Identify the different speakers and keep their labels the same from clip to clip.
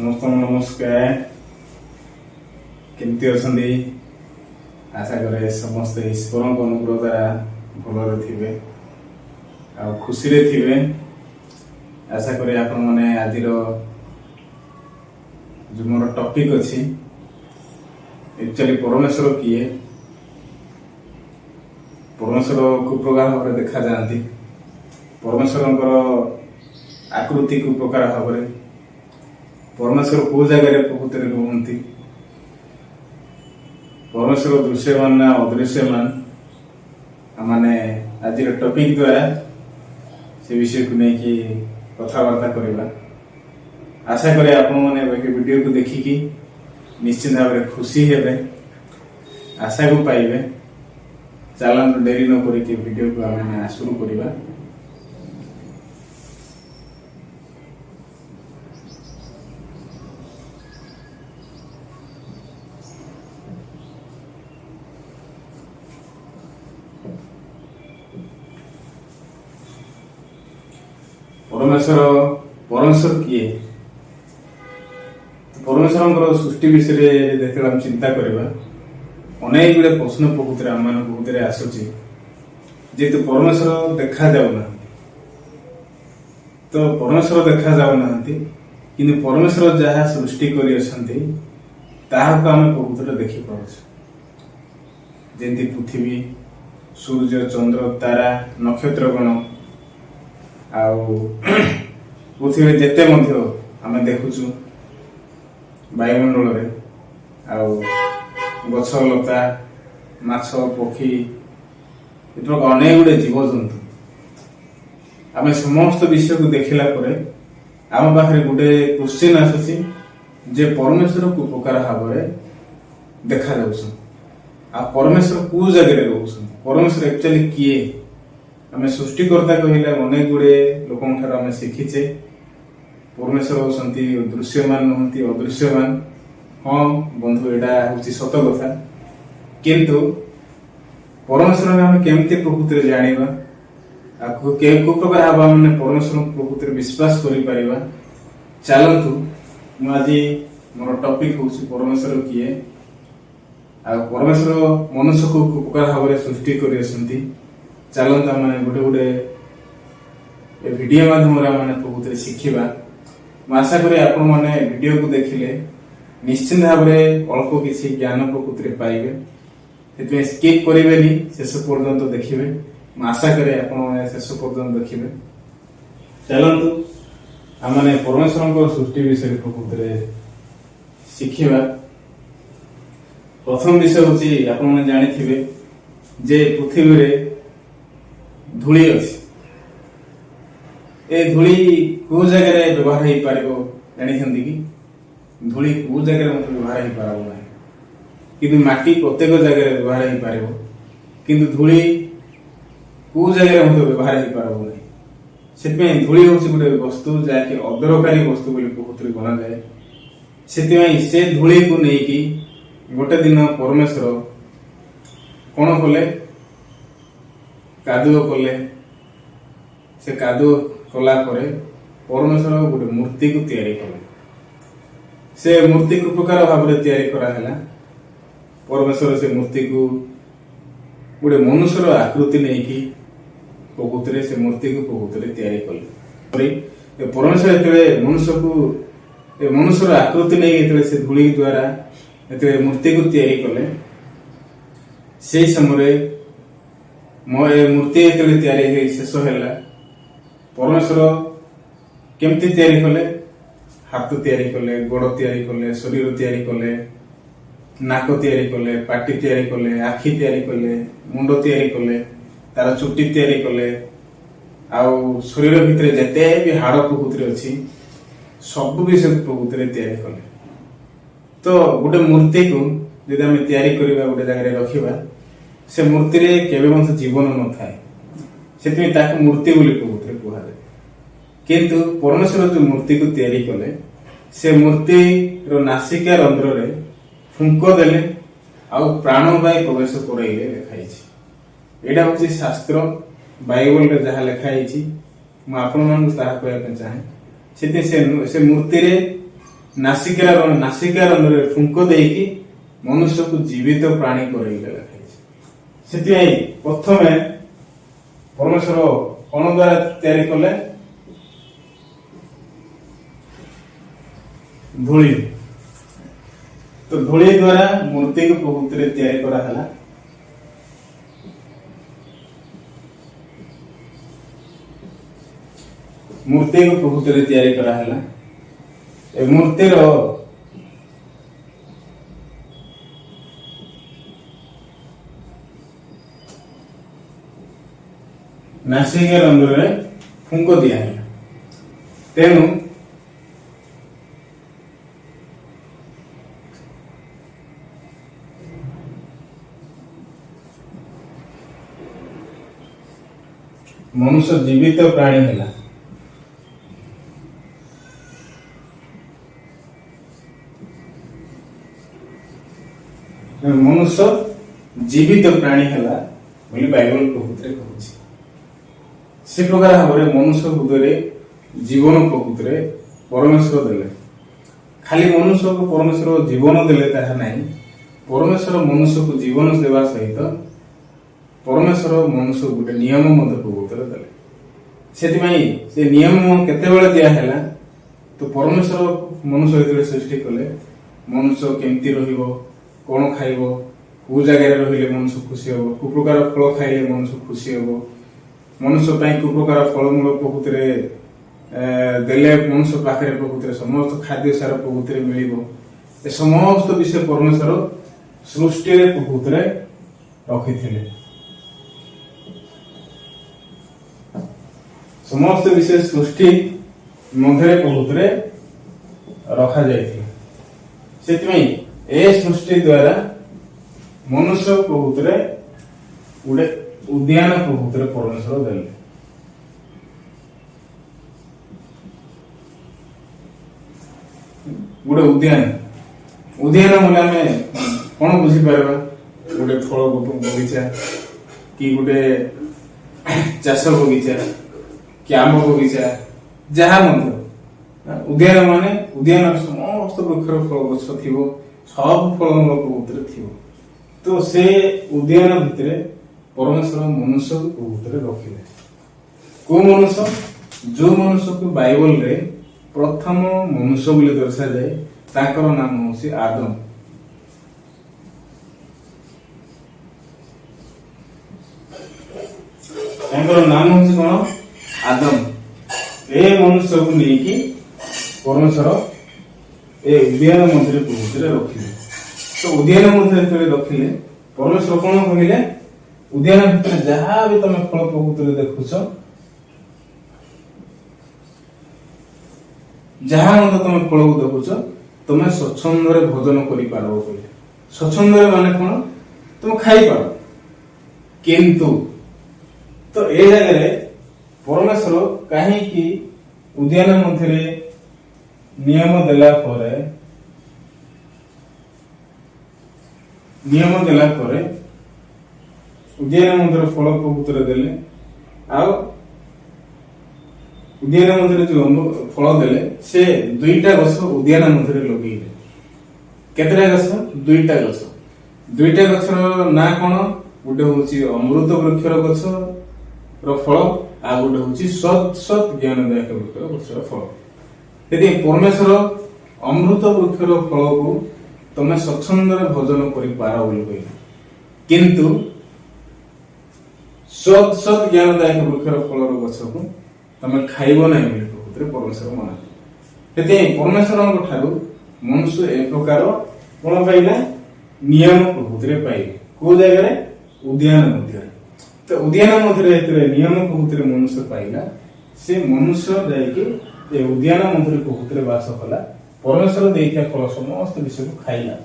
Speaker 1: समस्त नमस्कार केमती अच्छे आशा करे समस्त ईश्वर अनुग्रह द्वारा भल थे आ खुशी थे। आशा करे आपण मैंने आज जो मोर टॉपिक अच्छी एक्चुअली परमेश्वर किए परमेश्वर को प्रकार भाव देखा जाती परमेश्वर आकृति को प्रकार भाव परमेश्वर को जगह प्रकृति रुहति परमेश्वर दृश्यमान ना अदृश्यमान माने आज टॉपिक द्वारा से विषय को लेकिन कथबार्ता करवा। आशा करे आपण मैंने वीडियो को देखिकी निश्चित भाव में खुशी हेबे आशा को पाइबे। चलते डेरी न करिके वीडियो को आम शुरू करवा। परमेश्वर परमेश्वर किए परमेश्वर सृष्टि विषय देखते हम चिंता करवा अनेक गुड़े प्रश्न प्रकृति आम प्रकृति आसूची जेहेतु परमेश्वर देखा जाऊना तो परमेश्वर देखा जाऊना कि परमेश्वर जहाँ सृष्टि कर प्रकृति देखी पार्छ जमी पृथ्वी सूर्य चंद्र तारा नक्षत्रगण पृथ्वी जेते आम देखुचु वायुमंडल गछ लता माछ पक्षी अनेक गुड़े जीव जंतु आम समस्त विषय को देखला आम पाखे गोटे क्वेश्चन आसुची जे परमेश्वर को प्रकार भाव देखा परमेश्वर को जगह रोच परमेश्वर एक्चुअली किए आम सृष्टिकर्ता कहले अनेक गुड़े लोक आम शिखीचे परमेश्वर होती दृश्यमान नुहति अदृश्यमान। हाँ बंधु यहाँ हूँ सत कथा किंतु परमेश्वर आम केमती प्रकृति जाना को प्रकार भाव मैंने परमेश्वर प्रकृति विश्वास कर चलतु मुझे मोर टॉपिक हूँ परमेश्वर किए परमेश्वर मनुष्य को प्रकार भाव सृष्टि कर चलता मैंने गोटे गोटे वीडियो माध्यम प्रकृति शिखा। आशा करी आपण मैंने वीडियो को देखिले निश्चित भाव में अल्प किसी ज्ञान प्रकृति पाइबे स्किप करेंगे शेष पर्यंत देखिए। आशा करे आपण शेष पर्यंत देखिए। चलतु आम मैंने परमेश्वर सृष्टि विषय प्रकृति शिखा। प्रथम विषय हूँ आपण जानी जे पृथ्वी रे धूली अच्छी ए धूली को जगह व्यवहार हो पार जानी कि धूली को जगह व्यवहार हो पार ना कि माटी प्रत्येक जगह व्यवहार हो पार कि धूली को जगह व्यवहार हो पार ना से धूली हूँ गोटे वस्तु जहाँकि अदरकारी वस्तु प्रकृति गणा जाए से धूली को लेकिन गोटे दिन परमेश्वर कौन कले कादुओ कले से कादुओ कला परमेश्वर गोटे मूर्ति को तैयारी कले से मूर्ति को प्रकार भाव तैयारी कराला परमेश्वर से मूर्ति को गोटे मनुष्यर आकृति नहीं प्रकृति से मूर्ति को प्रकृति तैयारी कले परमेश्वर ये मनुष्य को मनुष्यर आकृति नहीं से धूली द्वारा मूर्ति को तैयारी कले से समय मूर्ति तैयारी शेष है परमेश्वर केमती तैयारी कले हाथ तैयारी कले गोड़ तैयारी कले शरीर तैयारी कले नाक तैयारी कले पाटी तैयारी कले आखि तैयारी कले मुंड तैयारी कले तार चुट्टी तैयारी कले आउ शरीर भितर जेते भी हाड़ प्रकृति अच्छी सब भी से प्रकृति तैयारी कले। तो गोटे मूर्ति को यदि आम तैयारी करवा गोटे जगह रखा से मूर्ति रे केवे जीवन न थाए से मूर्ति बोली प्रकृति कहुए किंतु परमेश्वर जो मूर्ति को तैयारी कले से मूर्ति नासिका रंध्र रे फुंक देले आउ प्राणवायु प्रवेश कराइले लिखाई यहाँ हूँ शास्त्र बाइबल रे जहाँ लिखाई मुझे चाहे से मूर्ति रे ନାସିକା ରନ୍ଧ୍ରରେ ଫୁଙ୍କ ଦେଇକି ମନୁଷ୍ୟକୁ ଜୀବିତ ପ୍ରାଣୀ କରେଇଲେ ଲେଖାଯାଇଛି। ସେଥିପାଇଁ ପ୍ରଥମେ ପରମେଶ୍ୱର କଣ ଦ୍ୱାରା ତିଆରି କଲେ? ଧୂଳି। ତ ଧୂଳି ଦ୍ୱାରା ମୂର୍ତ୍ତିକୁ ପ୍ରକୃତିରେ ତିଆରି କରାହେଲା। ମୂର୍ତ୍ତିକୁ ପ୍ରକୃତିରେ ତିଆରି କରାହେଲା। ଏ ମୂର୍ତ୍ତିର ନାସିକା ରନ୍ଧ୍ରରେ ଫୁଙ୍କ ଦିଆହେଲା। ତେଣୁ ମନୁଷ୍ୟ ଜୀବିତ ପ୍ରାଣୀ ହେଲା। ମନୁଷ୍ୟ ଜୀବିତ ପ୍ରାଣୀ ହେଲା ବୋଲି ବାଇବଲ ପ୍ରକୃତିରେ କହୁଛି। ସେ ପ୍ରକାର ଭାବରେ ମନୁଷ୍ୟ ହୃଦୟରେ ଜୀବନ ପ୍ରକୃତିରେ ପରମେଶ୍ୱର ଦେଲେ। ଖାଲି ମନୁଷ୍ୟକୁ ପରମେଶ୍ୱର ଜୀବନ ଦେଲେ ତାହା ନାହିଁ, ପରମେଶ୍ୱର ମନୁଷ୍ୟକୁ ଜୀବନ ଦେବା ସହିତ ପରମେଶ୍ୱର ମନୁଷ୍ୟକୁ ଗୋଟେ ନିୟମ ମଧ୍ୟ ପ୍ରକୃତିରେ ଦେଲେ। ସେଥିପାଇଁ ସେ ନିୟମ କେତେବେଳେ ଦିଆହେଲା? ତ ପରମେଶ୍ୱର ମନୁଷ୍ୟ ଯେତେବେଳେ ସୃଷ୍ଟି କଲେ, ମନୁଷ୍ୟ କେମିତି ରହିବ, କଣ ଖାଇବ, କୋଉ ଜାଗାରେ ରହିଲେ ମନୁଷ୍ୟ ଖୁସି ହବ, କୋଉ ପ୍ରକାର ଫଳ ଖାଇଲେ ମନୁଷ୍ୟ ଖୁସି ହବ, ମନୁଷ୍ୟ ପାଇଁ କୋଉ ପ୍ରକାର ଫଳମୂଳ ପ୍ରକୃତିରେ ଦେଲେ ମନୁଷ୍ୟ ପାଖରେ ପ୍ରକୃତିରେ ସମସ୍ତ ଖାଦ୍ୟ ସାର ପ୍ରକୃତିରେ ମିଳିବ। ଏ ସମସ୍ତ ବିଷୟ ପରମେଶ୍ୱର ସୃଷ୍ଟିରେ ପ୍ରକୃତିରେ ରଖିଥିଲେ। ସମସ୍ତ ବିଷୟ ସୃଷ୍ଟି ମଧ୍ୟରେ ପ୍ରକୃତିରେ ରଖାଯାଇଥିଲା। ସେଥିପାଇଁ ଏ ସୃଷ୍ଟି ଦ୍ୱାରା ମନୁଷ୍ୟ ପ୍ରକୃତିରେ ଗୋଟେ ଉଦ୍ୟାନ ପ୍ରକୃତିରେ ପରମେଶ୍ୱର ଦେଲେ। ଗୋଟେ ଉଦ୍ୟାନ ବୋଲେ ଆମେ କଣ ବୁଝିପାରିବା? ଗୋଟେ ଫଳ ବଗିଚା କି ଗୋଟେ ଚାଷ ବଗିଚା କି ଆମ୍ବ ବଗିଚା, ଯାହା ମଧ୍ୟ ଉଦ୍ୟାନ ମାନେ ଉଦ୍ୟାନରେ ସମସ୍ତ ବୃକ୍ଷର ଫଳ ଗଛ ଥିବ, ସବୁ ଫଳମୂଳ ପ୍ରକୃତିରେ ଥିବ। ତ ସେ ଉଦ୍ୟାନ ଭିତରେ ପରମେଶ୍ୱର ମନୁଷ୍ୟକୁ ପ୍ରକୃତିରେ ରଖିଲେ। କୋଉ ମନୁଷ୍ୟ? ଯୋଉ ମନୁଷ୍ୟକୁ ବାଇବଲରେ ପ୍ରଥମ ମନୁଷ୍ୟ ବୋଲି ଦର୍ଶାଯାଏ, ତାଙ୍କର ନାମ ହଉଛି ଆଦମ। ତାଙ୍କର ନାମ ହଉଛି କଣ? ଆଦମ। ଏ ମନୁଷ୍ୟକୁ ନେଇକି ପରମେଶ୍ୱର ଏ ଉଦ୍ୟାନ ମଧ୍ୟରେ ପ୍ରକୃତିରେ ରଖିଲେ। ତ ଉଦ୍ୟାନ ମଧ୍ୟରେ ଯେତେବେଳେ ରଖିଲେ, ପରମେଶ୍ୱର କଣ କହିଲେ? ଉଦ୍ୟାନ ଭିତରେ ଯାହା ବି ତମେ ଫଳ ପ୍ରକୃତିରେ ଦେଖୁଛ, ଯାହା ମଧ୍ୟ ତମେ ଫଳକୁ ଦେଖୁଛ, ତମେ ସ୍ୱଚ୍ଛନ୍ଦରେ ଭୋଜନ କରିପାରିବ କହିଲେ। ସ୍ୱଚ୍ଛନ୍ଦରେ ମାନେ କଣ? ତମେ ଖାଇପାର। କିନ୍ତୁ ତ ଏ ଜାଗାରେ ପରମେଶ୍ୱର କାହିଁକି ଉଦ୍ୟାନ ମଧ୍ୟରେ ନିୟମ ଦେଲା ପରେ ଉଦ୍ୟାନ ମଧ୍ୟରେ ଫଳ ପ୍ରକୃତିରେ ଦେଲେ, ଆଉ ଉଦ୍ୟାନ ମଧ୍ୟରେ ଯୋଉ ଫଳ ଦେଲେ, ସେ ଦୁଇଟା ଗଛ ଉଦ୍ୟାନ ମଧ୍ୟରେ ଲଗେଇଲେ। କେତେଟା ଗଛ? ଦୁଇଟା ଗଛ। ଦୁଇଟା ଗଛର ନାଁ କଣ? ଗୋଟେ ହଉଛି ଅମୃତ ବୃକ୍ଷର ଗଛର ଫଳ, ଆଉ ଗୋଟେ ହଉଛି ସତ୍ ଜ୍ଞାନଦାୟକ ବୃକ୍ଷର ଗଛର ଫଳ। ସେଥିପାଇଁ ପରମେଶ୍ୱର ଅମୃତ ବୃକ୍ଷର ଫଳକୁ ତମେ ସ୍ୱଚ୍ଛନ୍ଦରେ ଭୋଜନ କରିପାର ବୋଲି କହିଲେ, କିନ୍ତୁ ସତ୍ ଜ୍ଞାନଦାୟକ ବୃକ୍ଷର ଫଳର ଗଛକୁ ତମେ ଖାଇବ ନାହିଁ ବୋଲି ପ୍ରକୃତିରେ ପରମେଶ୍ୱର ମନା। ସେଥିପାଇଁ ପରମେଶ୍ୱରଙ୍କ ଠାରୁ ମନୁଷ୍ୟ ଏ ପ୍ରକାର କଣ ପାଇଲା? ନିୟମ ପ୍ରକୃତିରେ ପାଇଲେ। କୋଉ ଜାଗାରେ? ଉଦ୍ୟାନ ମଧ୍ୟରେ। ତ ଉଦ୍ୟାନ ମଧ୍ୟରେ ଯେତେବେଳେ ନିୟମ ପ୍ରକୃତିରେ ମନୁଷ୍ୟ ପାଇଲା, ସେ ମନୁଷ୍ୟ ଯାଇକି ଏ ଉଦ୍ୟାନ ମଧ୍ୟରେ ପ୍ରକୃତିରେ ବାସ କଲା। ପରମେଶ୍ୱର ଦେଇଥିବା ଫଳ ସମସ୍ତ ବିଷୟକୁ ଖାଇଲା।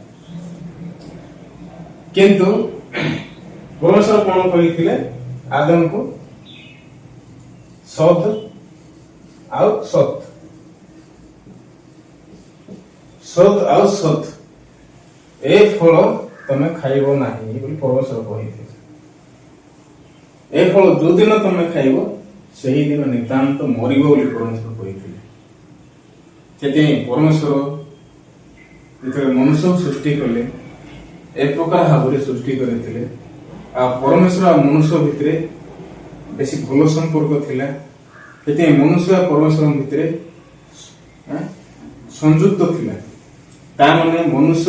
Speaker 1: କିନ୍ତୁ ପରମେଶ୍ୱର କଣ କହିଥିଲେ ଆଦମକୁ? ସତ୍ ଆଉ ସତ୍ ଏ ଫଳ ତମେ ଖାଇବ ନାହିଁ ବୋଲି ପରମେଶ୍ୱର କହିଥିଲେ। ଏ ଫଳ ଯୋଉ ଦିନ ତମେ ଖାଇବ, ସେହି ଦିନ ନିତାନ୍ତ ମରିବ ବୋଲି ପରମେଶ୍ୱର କହିଥିଲେ। ସେଥିପାଇଁ ପରମେଶ୍ୱର ଯେତେବେଳେ ମନୁଷ୍ୟ ସୃଷ୍ଟି କଲେ ଏ ପ୍ରକାର ଭାବରେ ସୃଷ୍ଟି କରିଥିଲେ। ଆଉ ପରମେଶ୍ୱର ଆଉ ମନୁଷ୍ୟ ଭିତରେ ବେଶୀ ଭଲ ସମ୍ପର୍କ ଥିଲା। ସେଥିପାଇଁ ମନୁଷ୍ୟ ଆଉ ପରମେଶ୍ୱରଙ୍କ ଭିତରେ ସଂଯୁକ୍ତ ଥିଲା। ତା ମାନେ ମନୁଷ୍ୟ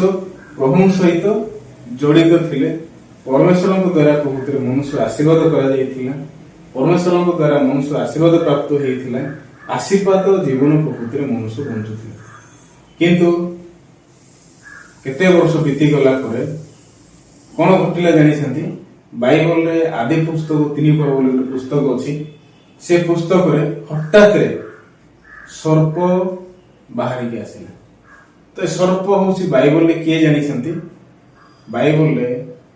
Speaker 1: ପ୍ରଭୁଙ୍କ ସହିତ ଜଡ଼ିତ ଥିଲେ। ପରମେଶ୍ୱରଙ୍କ ଦ୍ୱାରା ପ୍ରଭୁତ୍ୱରେ ମନୁଷ୍ୟ ଆଶୀର୍ବାଦ କରାଯାଇଥିଲା। ପରମେଶ୍ୱରଙ୍କ ଦ୍ୱାରା ମନୁଷ୍ୟ ଆଶୀର୍ବାଦ ପ୍ରାପ୍ତ ହେଇଥିଲା। ଆଶୀର୍ବାଦ ଜୀବନ ପ୍ରକୃତିରେ ମନୁଷ୍ୟ ବଞ୍ଚୁଥିଲା। କିନ୍ତୁ କେତେ ବର୍ଷ ବିତିଗଲା ପରେ କଣ ଘଟିଲା ଜାଣିଛନ୍ତି? ବାଇବଲରେ ଆଦି ପୁସ୍ତକ 3 ପର୍ବ ବୋଲି ଗୋଟେ ପୁସ୍ତକ ଅଛି। ସେ ପୁସ୍ତକରେ ହଠାତରେ ସର୍ପ ବାହାରିକି ଆସିଲା। ତ ସର୍ପ ହଉଛି ବାଇବଲରେ କିଏ ଜାଣିଛନ୍ତି? ବାଇବଲରେ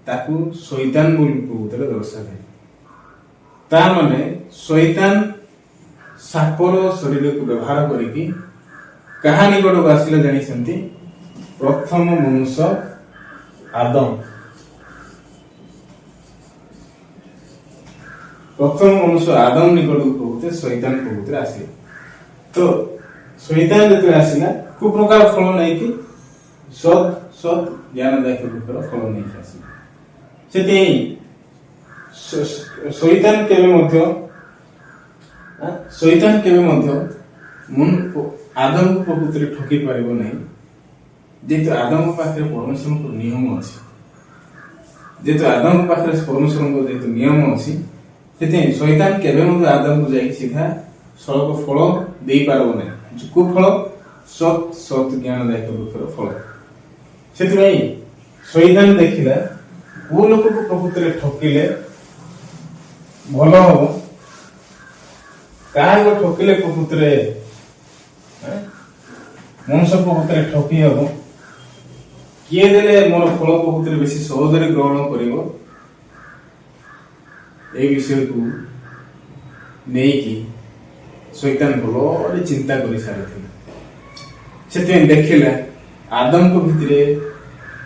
Speaker 1: ତାକୁ ଶୈତାନ ବୋଲି ପ୍ରଭୁତ୍ୱରେ ଦର୍ଶାଯାଏ। ତା ମାନେ ଶୈତାନ ସାପର ଶରୀରକୁ ବ୍ୟବହାର କରିକି କାହା ନିକଟକୁ ଆସିଲେ ଜାଣିଛନ୍ତି? ପ୍ରଥମ ମନୁଷ୍ୟ ଆଦମ। ପ୍ରଥମ ମନୁଷ୍ୟ ଆଦମ ନିକଟକୁ ପ୍ରଭୁତ୍ୱରେ ଶୈତାନ ପ୍ରଭୁତ୍ୱରେ ଆସିଲେ। ତ ଶୈତାନ ଯେତେବେଳେ ଆସିଲା କୋଉ ପ୍ରକାର ଫଳ ନେଇକି? ସତ୍ ଜ୍ଞାନଦାୟକ ବୃକ୍ଷର ଫଳ ନେଇକି ଆସିଲା। ସେଥିପାଇଁ ଶୈତାନ କେବେ ମଧ୍ୟ ଆଦମକୁ ପ୍ରକୃତିରେ ଠକି ପାରିବ ନାହିଁ। ଯେହେତୁ ଆଦମଙ୍କ ପାଖରେ ପରମେଶ୍ୱରଙ୍କ ନିୟମ ଅଛି, ଯେହେତୁ ନିୟମ ଅଛି, ସେଥିପାଇଁ ଶୈତାନ କେବେ ମଧ୍ୟ ଆଦମକୁ ଯାଇକି ସିଧା ସଳଖ ଫଳ ଦେଇପାରିବ ନାହିଁ। କୋଉ ଫଳ? ସତ୍ ଜ୍ଞାନଦାୟକ ବୃକ୍ଷର ଫଳ। ସେଥିପାଇଁ ଶୈତାନ ଦେଖିଲା କୋଉ ଲୋକକୁ ପ୍ରକୃତିରେ ଠକିଲେ ଭଲ ହବ, କାହାକୁ ଠକିଲେ ପ୍ରକୃତିରେ ମନୁଷ୍ୟ ପ୍ରକୃତିରେ ଠକି ହବ, କିଏ ଦେଲେ ମୋର ଫଳ ପ୍ରକୃତିରେ ବେଶୀ ସହଜରେ ଗ୍ରହଣ କରିବ, এই ବିଷୟକୁ ନେଇକି ଶୈତାନ ଭଲ ଚିନ୍ତା କରି ସାରିଥିଲା। ସେଥିପାଇଁ ଦେଖିଲା ଆଦମଙ୍କ ଭିତରେ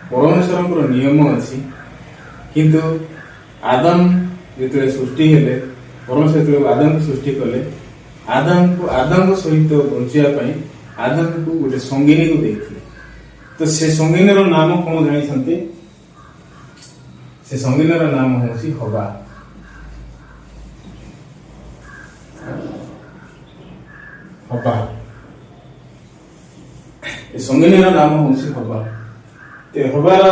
Speaker 1: ପରମେଶ୍ୱରଙ୍କର ନିୟମ ଅଛି। କିନ୍ତୁ ଆଦମ ଯେତେବେଳେ ସୃଷ୍ଟି ହେଲେ, ପରମେଶ୍ୱର ଯେତେବେଳେ ଆଦମକୁ ସୃଷ୍ଟି କଲେ, ଆଦମଙ୍କ ସହିତ ବଞ୍ଚିବା ପାଇଁ ଆଦମକୁ ଗୋଟେ ସଙ୍ଗିନୀକୁ ଦେଇଥିଲେ। ତ ସେ ସଙ୍ଗିନୀର ନାମ କଣ ଜାଣିଛନ୍ତି? ସେ ସଙ୍ଗିନୀର ନାମ ହଉଛି ହବା। ସଙ୍ଗିନୀର ନାମ ହଉଛି ହବା। ହବାର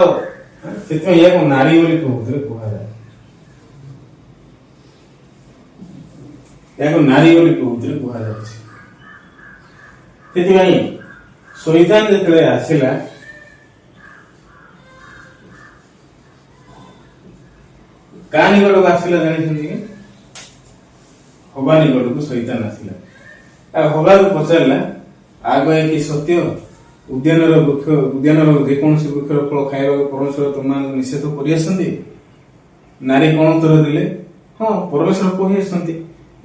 Speaker 1: ସେଥିପାଇଁ ଏହାକୁ ନାରୀ ବୋଲି ପ୍ରଭୁତ୍ୱରେ କୁହାଯାଏ। ଏହାକୁ ନାରୀ ବୋଲି ପ୍ରଭୁତ୍ୱରେ କୁହାଯାଉଛି। ସେଥିପାଇଁ ଶୈତାନ ଯେତେବେଳେ ଆସିଲା, କାହା ନିକଟକୁ ଆସିଲା ଜାଣିଛନ୍ତି କି? ହବା ନିକଟକୁ ଶୈତାନ ଆସିଲା। ଆଉ ହବାକୁ ପଚାରିଲା, ଆଗ କି ସତ୍ୟ? ଉଦ୍ୟାନର ଯେକୌଣସି ବୃକ୍ଷର ଫଳ ଖାଇବାକୁ ପରମେଶ୍ୱର ତୁମମାନଙ୍କୁ ନିଷେଧ କରିଆସନ୍ତି? ନାରୀ କଣ ଉତ୍ତର ଦେଲେ? ହଁ, ପରମେଶ୍ୱର କହି ଆସନ୍ତି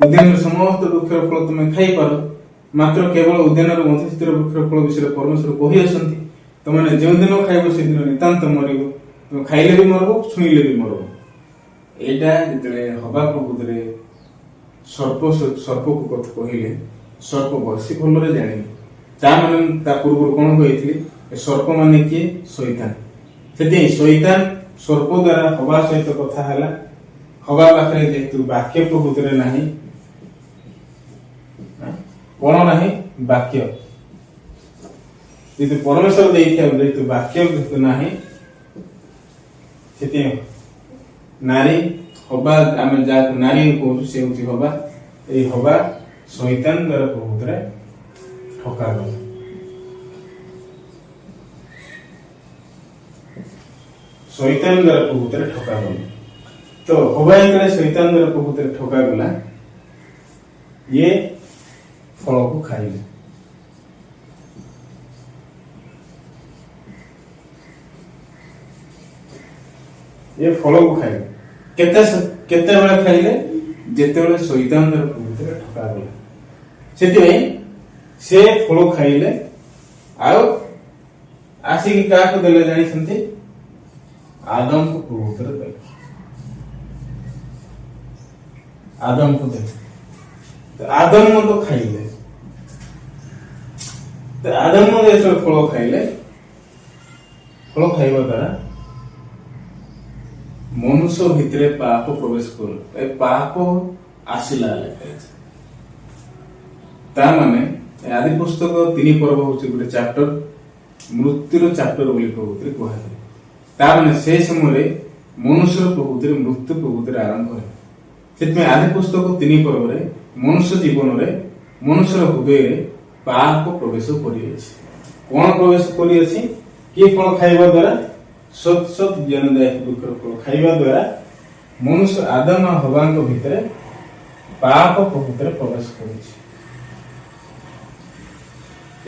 Speaker 1: ଉଦ୍ୟାନର ସମସ୍ତ ବୃକ୍ଷର ଫଳ ତୁମେ ଖାଇପାର, ମାତ୍ର କେବଳ ଉଦ୍ୟାନର ମଧୁସ୍ଥିର ବୃକ୍ଷର ଫଳ ବିଷୟରେ ପରମେଶ୍ୱର କହି ଆସନ୍ତି ତମେ ଯେଉଁଦିନ ଖାଇବ ସେଦିନ ନିତାନ୍ତ ମରିବ, ତମେ ଖାଇଲେ ବି ମରିବ, ଛୁଇଁଲେ ବି ମରିବ। ଏଇଟା ଯେତେବେଳେ ହବା ପ୍ରକୃତିରେ ସର୍ପକୁ କଥା କହିଲେ, ସର୍ପ ବସି ଭଲରେ ଜାଣିଲେ। ତା ମାନେ ତା ପୂର୍ବରୁ କଣ କହିଥିଲି? ସର୍ପ ମାନେ କିଏ? ଶୈତାନ। ସେଥିପାଇଁ ଶୈତାନ ସର୍ପ ଦ୍ୱାରା ହବା ସହିତ କଥା ହେଲା। ହବା ପାଖରେ ଯେହେତୁ ବାକ୍ୟ ପ୍ରକୃତିରେ ନାହିଁ, କଣ ନାହିଁ? ବାକ୍ୟ। ଯେହେତୁ ପରମେଶ୍ୱର ଦେଇଥିବା ଯେହେତୁ ବାକ୍ୟ ନାହିଁ, ସେଥିପାଇଁ ନାରୀ ହବା, ଆମେ ଯାହାକୁ ନାରୀ କହୁଛୁ ସେ ହଉଛି ହବା। এই হবা শৈতান দ্বারা প্রভুত্রে ঠকা গলা। শৈতান দ্বারা প্রভুত্রে ঠকা গলা। তো হবা যেতବେଳେ শৈতান দ্বারা প্রভুত্রে ঠকা গলা, ইয়ে ফলକୁ ଖାଇଲେ। ଏ ଫଳକୁ ଖାଇଲେ। କେତେବେଳେ ଖାଇଲେ? ଯେତେବେଳେ ଶୈତାନ ଦ୍ୱାରା ପ୍ରଭୁତ୍ୱରେ ଠକାଗଲା। ସେଥିପାଇଁ ସେ ଫଳ ଖାଇଲେ। ଆଉ ଆସିକି କାହାକୁ ଦେଲେ ଜାଣିଛନ୍ତି? ଆଦମକୁ ପ୍ରଭୁତ୍ୱରେ ଦେଲେ। ଆଦମକୁ ଦେଲେ। ଆଦମ ମଧ୍ୟ ଖାଇଲେ। ଆଦମ ଯେତେବେଳେ ଫଳ ଖାଇଲେ, ଫଳ ଖାଇବା ଦ୍ୱାରା ମନୁଷ୍ୟ ଭିତରେ ପାପ ପ୍ରବେଶ କରୁ ଏ ପାପ ଆସିଲା ଲେଖାଯାଇଛି। ତା ମାନେ ଆଦି ପୁସ୍ତକ 3 ପର୍ବ ହଉଛି ଗୋଟେ ଚାପ୍ଟର, ମୃତ୍ୟୁର ଚାପ୍ଟର ବୋଲି ପ୍ରଭୁତିରେ କୁହାଯାଏ। ତା ମାନେ ସେ ସମୟରେ ମନୁଷ୍ୟର ପ୍ରଭୁତିରେ ମୃତ୍ୟୁ ପ୍ରଭୁତିରେ ଆରମ୍ଭ ହେଲା। ସେଥିପାଇଁ ଆଦି ପୁସ୍ତକ 3 ପର୍ବରେ ମନୁଷ୍ୟ ଜୀବନରେ ମନୁଷ୍ୟର ହୃଦୟରେ ପାପ ପ୍ରବେଶ କରିଅଛି। କଣ ପ୍ରବେଶ କରିଅଛି? କି ଫଳ ଖାଇବା ଦ୍ୱାରା? ସତ୍ ସତ୍ ଜ୍ଞାନଦାୟକ ବୃକ୍ଷର ଫଳ ଖାଇବା ଦ୍ୱାରା ମନୁଷ୍ୟ ଆଦମ ଆଉ ହବାଙ୍କ ଭିତରେ ପାପ ପ୍ରଭୁତିରେ ପ୍ରବେଶ କରୁଛି।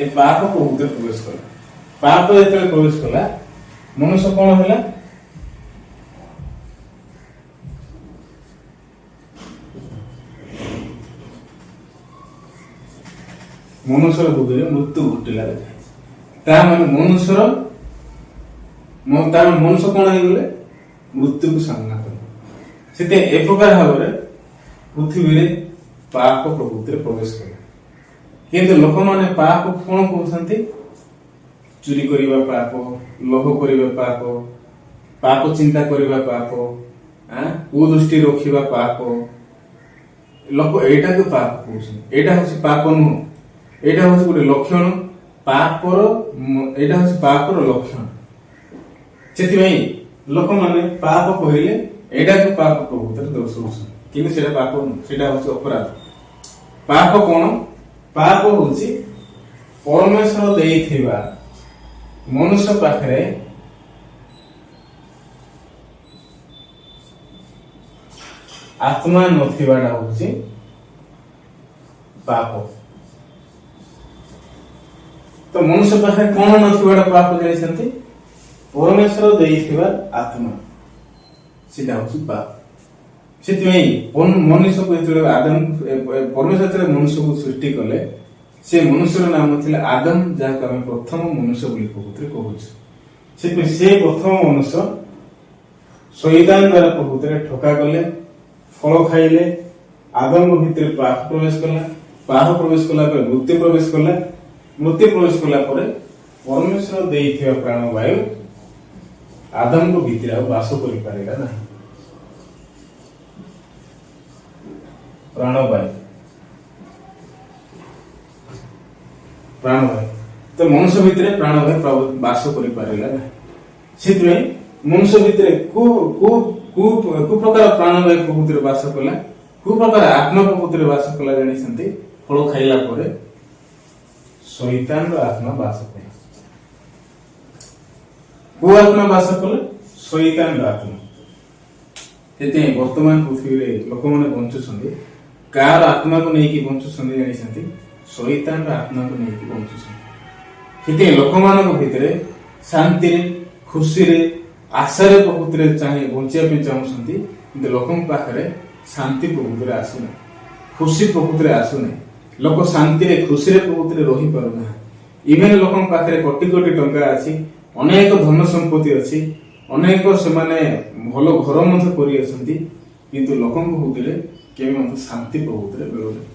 Speaker 1: ଏ ପାପ ପ୍ରଭୁତିରେ ପ୍ରବେଶ କଲା। ପାପ ଯେତେବେଳେ ପ୍ରବେଶ କଲା, ମନୁଷ୍ୟ କଣ ହେଲା? ମନୁଷ୍ୟର ହୃଦୟରେ ମୃତ୍ୟୁ ଘଟିଲା। ତା ମାନେ ମନୁଷ୍ୟ କଣ ହେଇଗଲେ? ମୃତ୍ୟୁକୁ ସାମ୍ନା କଲେ। ସେଥିପାଇଁ ଏ ପ୍ରକାର ଭାବରେ ପୃଥିବୀରେ ପାପ ପ୍ରଭୁତିରେ ପ୍ରବେଶ କଲା। କିନ୍ତୁ ଲୋକମାନେ ପାପ କଣ କହୁଛନ୍ତି? ଚୁରି କରିବା ପାପ, ଲୋଭ କରିବା ପାପ, ପାପ ଚିନ୍ତା କରିବା ପାପ, କୁଦୃଷ୍ଟି ରଖିବା ପାପ। ଲୋକ ଏଇଟାକୁ ପାପ କହୁଛନ୍ତି। ଏଇଟା ହଉଛି ପାପ ନୁହଁ, ଏଇଟା ହଉଛି ଗୋଟେ ଲକ୍ଷଣ ପାପର। ଏଇଟା ହଉଛି ପାପର ଲକ୍ଷଣ। ସେଥିପାଇଁ ଲୋକମାନେ ପାପ କହିଲେ ଏଇଟାକୁ ପାପ ପ୍ରଭୁତିରେ ଦର୍ଶାଉଛନ୍ତି, କିନ୍ତୁ ସେଇଟା ପାପ ନୁହଁ, ସେଇଟା ହଉଛି ଅପରାଧ। ପାପ କଣ? ପାପ ହଉଛି ପରମେଶ୍ୱର ଦେଇଥିବା ମନୁଷ୍ୟ ପାଖରେ ଆତ୍ମା ନଥିବାଟା ହଉଛି ପାପ। ତ ମନୁଷ୍ୟ ପାଖରେ କଣ ନଥିବାଟା ପାପ ଜାଣିଛନ୍ତି? ପରମେଶ୍ୱର ଦେଇଥିବା ଆତ୍ମା, ସେଟା ହଉଛି ପାପ। ସେଥିପାଇଁ ମନୁଷ୍ୟକୁ ଯେତେବେଳେ ପରମେଶ୍ୱର ଯେତେବେଳେ ମନୁଷ୍ୟକୁ ସୃଷ୍ଟି କଲେ, ସେ ମନୁଷ୍ୟର ନାମ ଥିଲା ଆଦମ, ଯାହାକୁ ଆମେ ପ୍ରଥମ ମନୁଷ୍ୟ ବୋଲି କହୁଛୁ। ସେଥିପାଇଁ ସେ ପ୍ରଥମ ମନୁଷ୍ୟ ଶୈତାନ ଦ୍ୱାରା ପ୍ରଭୁତିରେ ଠକା ଗଲେ, ଫଳ ଖାଇଲେ, ଆଦମଙ୍କ ଭିତରେ ପାପ ପ୍ରବେଶ କଲା। ପାପ ପ୍ରବେଶ କଲା ପରେ ମୃତ୍ୟୁ ପ୍ରବେଶ କଲା। ମୃତ୍ୟୁ ପ୍ରବେଶ କଲା ପରେ ପରମେଶ୍ୱର ଦେଇଥିବା ପ୍ରାଣବାୟୁ ଆଦମଙ୍କ ଭିତରେ ଆଉ ବାସ କରିପାରିଲା ନାହିଁ। ପ୍ରାଣବାୟୁ ତ ମନୁଷ୍ୟ ଭିତରେ ପ୍ରାଣବାୟୁ ବାସ କରିପାରିଲା ନାହିଁ। ସେଥିପାଇଁ ମନୁଷ୍ୟ ଭିତରେ କୋଉ ପ୍ରକାର ପ୍ରାଣବାୟୁ ପ୍ରଭୁତିରେ ବାସ କଲା, କୋଉ ପ୍ରକାର ଆତ୍ମା ପ୍ରଭୁତିରେ ବାସ କଲା ଜାଣିଛନ୍ତି? ଫଳ ଖାଇଲା ପରେ ଶୈତାନର ଆତ୍ମା ବାସ କଲା। କୋଉ ଆତ୍ମା ବାସ କଲା? ଶୈତାନର ଆତ୍ମା। ସେଥିପାଇଁ ବର୍ତ୍ତମାନ ପୃଥିବୀରେ ଲୋକମାନେ ବଞ୍ଚୁଛନ୍ତି, କାହାର ଆତ୍ମାକୁ ନେଇକି ବଞ୍ଚୁଛନ୍ତି ଜାଣିଛନ୍ତି? ଶୈତାନର ଆତ୍ମାକୁ ନେଇକି ବଞ୍ଚୁଛନ୍ତି। ସେଥିପାଇଁ ଲୋକମାନଙ୍କ ଭିତରେ ଶାନ୍ତିରେ, ଖୁସିରେ, ଆଶାରେ ପ୍ରଭୁତିରେ ବଞ୍ଚିବା ପାଇଁ ଚାହୁଁଛନ୍ତି, କିନ୍ତୁ ଲୋକଙ୍କ ପାଖରେ ଶାନ୍ତି ପ୍ରଭୁତିରେ ଆସୁନାହିଁ, ଖୁସି ପ୍ରଭୁତିରେ ଆସୁନାହିଁ। ଲୋକ ଶାନ୍ତିରେ, ଖୁସିରେ ପ୍ରଭୁତିରେ ରହିପାରୁନାହିଁ। ଇଭେନ ଲୋକଙ୍କ ପାଖରେ କୋଟି କୋଟି ଟଙ୍କା ଅଛି, ଅନେକ ଧନ ସମ୍ପତ୍ତି ଅଛି, ଅନେକ ସେମାନେ ଭଲ ଘର ମଧ୍ୟ କରିଅଛନ୍ତି, କିନ୍ତୁ ଲୋକଙ୍କ ହୃଦୟରେ କେବେ ମଧ୍ୟ ଶାନ୍ତି ପ୍ରଭୁତିରେ ମିଳୁନାହିଁ।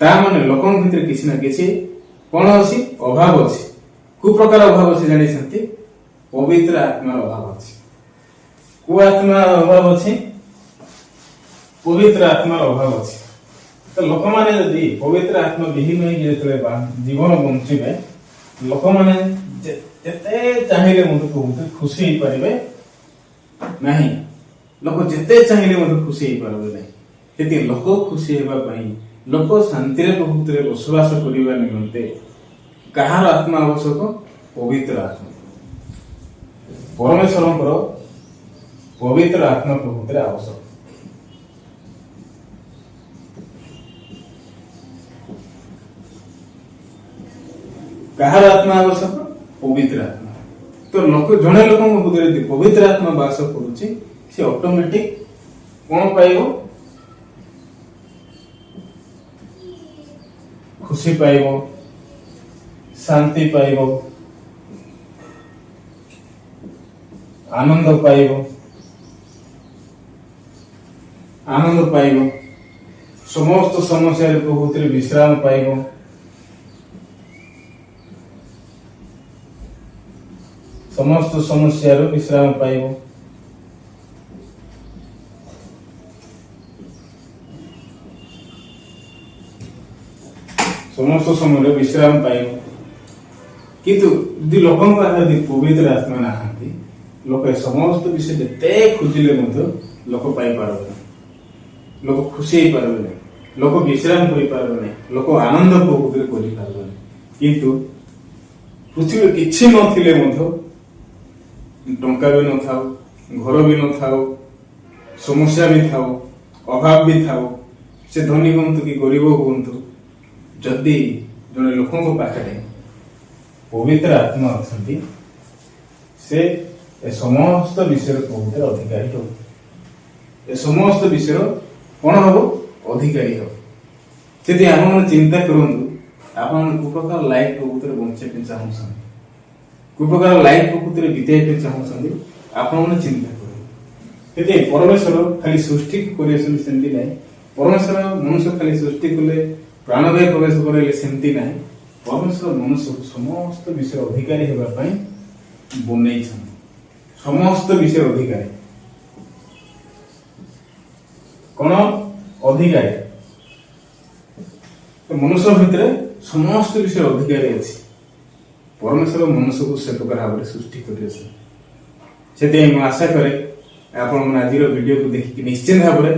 Speaker 1: ତା ମାନେ ଲୋକଙ୍କ ଭିତରେ କିଛି ନା କିଛି କଣ ଅଛି? ଅଭାବ ଅଛି। କୋଉ ପ୍ରକାର ଅଭାବ ଅଛି ଜାଣିଛନ୍ତି? ପବିତ୍ର ଆତ୍ମାର ଅଭାବ ଅଛି। କୋଉ ଆତ୍ମାର ଅଭାବ ଅଛି? ପବିତ୍ର ଆତ୍ମାର ଅଭାବ ଅଛି। ତ ଲୋକମାନେ ଯଦି ପବିତ୍ର ଆତ୍ମା ବିହୀନ ହେଇକି ଯେତେବେଳେ ଜୀବନ ବଞ୍ଚିବେ, ଲୋକମାନେ ଯେତେ ଚାହିଁଲେ ମଧ୍ୟ ବହୁତ ଖୁସି ହେଇପାରିବେ ନାହିଁ। ଲୋକ ଯେତେ ଚାହିଁଲେ ମଧ୍ୟ ଖୁସି ହେଇପାରିବେ ନାହିଁ। ସେଥିପାଇଁ ଲୋକ ଖୁସି ହେବା ପାଇଁ, ଲୋକ ଶାନ୍ତିରେ ପ୍ରଭୁତିରେ ବସବାସ କରିବା ନିମନ୍ତେ କାହାର ଆତ୍ମା ଆବଶ୍ୟକ? ପବିତ୍ର ଆତ୍ମା। ପରମେଶ୍ୱରଙ୍କର ପବିତ୍ର ଆତ୍ମା ପ୍ରଭୁତିରେ ଆବଶ୍ୟକ। କାହାର ଆତ୍ମା ଆବଶ୍ୟକ? ପବିତ୍ର ଆତ୍ମା। ତ ଜଣେ ଲୋକଙ୍କ ହୃଦୟରେ ଯଦି ପବିତ୍ର ଆତ୍ମା ବାସ କରୁଛି, ସେ ଅଟୋମେଟିକ କଣ ପାଇବ? ଖୁସି ପାଇବ, ଶାନ୍ତି ପାଇବ, ଆନନ୍ଦ ପାଇବ, ସମସ୍ତ ସମସ୍ୟାରେ ପ୍ରଭୁତିରେ ବିଶ୍ରାମ ପାଇବ। ସମସ୍ତ ସମସ୍ୟାରୁ ବିଶ୍ରାମ ପାଇବ। ସମସ୍ତ ସମୟରେ ବିଶ୍ରାମ ପାଇବ। କିନ୍ତୁ ଯଦି ଲୋକଙ୍କ ପାଖରେ ପବିତ୍ର ଆତ୍ମା ନାହାନ୍ତି, ଲୋକ ସମସ୍ତ ବିଷୟ ଯେତେ ଖୋଜିଲେ ମଧ୍ୟ ଲୋକ ପାଇପାରିବେ ନାହିଁ, ଲୋକ ଖୁସି ହେଇପାରିବେ ନାହିଁ, ଲୋକ ବିଶ୍ରାମ କରିପାରିବେ ନାହିଁ, ଲୋକ ଆନନ୍ଦ ପ୍ରକୃତିରେ କରିପାରିବେ ନାହିଁ। କିନ୍ତୁ ପୃଥିବୀରେ କିଛି ନଥିଲେ ମଧ୍ୟ, ଟଙ୍କା ବି ନଥାଉ, ଘର ବି ନଥାଉ, ସମସ୍ୟା ବି ଥାଉ, ଅଭାବ ବି ଥାଉ, ସେ ଧନୀ ହୁଅନ୍ତୁ କି ଗରିବ ହୁଅନ୍ତୁ, ଯଦି ଜଣେ ଲୋକଙ୍କ ପାଖରେ ପବିତ୍ର ଆତ୍ମା ଅଛନ୍ତି, ସେ ଏ ସମସ୍ତ ବିଷୟର ପ୍ରକୃତିର ଅଧିକାରୀ ହେବ। ଏ ସମସ୍ତ ବିଷୟ କଣ ହବ? ଅଧିକାରୀ ହବ। ସେଥିପାଇଁ ଆପଣମାନେ ଚିନ୍ତା କରନ୍ତୁ, ଆପଣମାନେ କୋଉ ପ୍ରକାର ଲାଇଫ ପ୍ରକୃତିରେ ବଞ୍ଚିବା ପାଇଁ ଚାହୁଁଛନ୍ତି, କୋଉ ପ୍ରକାର ଲାଇଫ ପ୍ରକୃତିରେ ବିତେଇବା ପାଇଁ ଚାହୁଁଛନ୍ତି, ଆପଣମାନେ ଚିନ୍ତା କରନ୍ତୁ। ସେଥିପାଇଁ ପରମେଶ୍ୱର ଖାଲି ସୃଷ୍ଟି କରିଛନ୍ତି ସେମିତି ନାହିଁ। ପରମେଶ୍ୱର ମନୁଷ୍ୟ ଖାଲି ସୃଷ୍ଟି କଲେ, ପ୍ରାଣବାୟୁ ପ୍ରବେଶ କରାଇଲେ ସେମିତି ନାହିଁ। ପରମେଶ୍ୱର ମନୁଷ୍ୟକୁ ସମସ୍ତ ବିଷୟ ଅଧିକାରୀ ହେବା ପାଇଁ ବନେଇଛନ୍ତି। ସମସ୍ତ ବିଷୟ ଅଧିକାରୀ କଣ? ଅଧିକାରୀ। ମନୁଷ୍ୟ ଭିତରେ ସମସ୍ତ ବିଷୟ ଅଧିକାରୀ ଅଛି। ପରମେଶ୍ୱର ମନୁଷ୍ୟକୁ ସେ ପ୍ରକାର ଭାବରେ ସୃଷ୍ଟି କରିଅଛନ୍ତି। ସେଥିପାଇଁ ମୁଁ ଆଶା କରେ ଆପଣମାନେ ଆଜିର ଭିଡ଼ିଓକୁ ଦେଖିକି ନିଶ୍ଚିନ୍ତ ଭାବରେ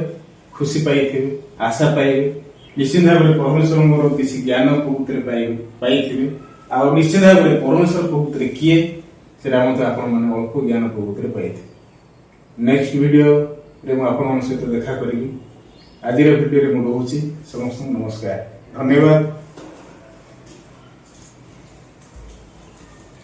Speaker 1: ଖୁସି ପାଇଥିବେ, ଆଶା ପାଇବେ, ନିଶ୍ଚିନ୍ତ ଭାବରେ ପରମେଶ୍ୱରଙ୍କର କିଛି ଜ୍ଞାନ ପ୍ରକୃତିରେ ପାଇଥିବେ। ଆଉ ନିଶ୍ଚିନ୍ତ ଭାବରେ ପରମେଶ୍ୱର ପ୍ରକୃତିରେ କିଏ, ସେଟା ମଧ୍ୟ ଆପଣମାନେ ଅଳ୍ପ ଜ୍ଞାନ ପ୍ରକୃତିରେ ପାଇଥିବେ। ନେକ୍ସଟ ଭିଡ଼ିଓରେ ମୁଁ ଆପଣମାନଙ୍କ ସହିତ ଦେଖା କରିବି। ଆଜିର ଭିଡ଼ିଓରେ ମୁଁ ରହୁଛି। ସମସ୍ତଙ୍କୁ ନମସ୍କାର, ଧନ୍ୟବାଦ।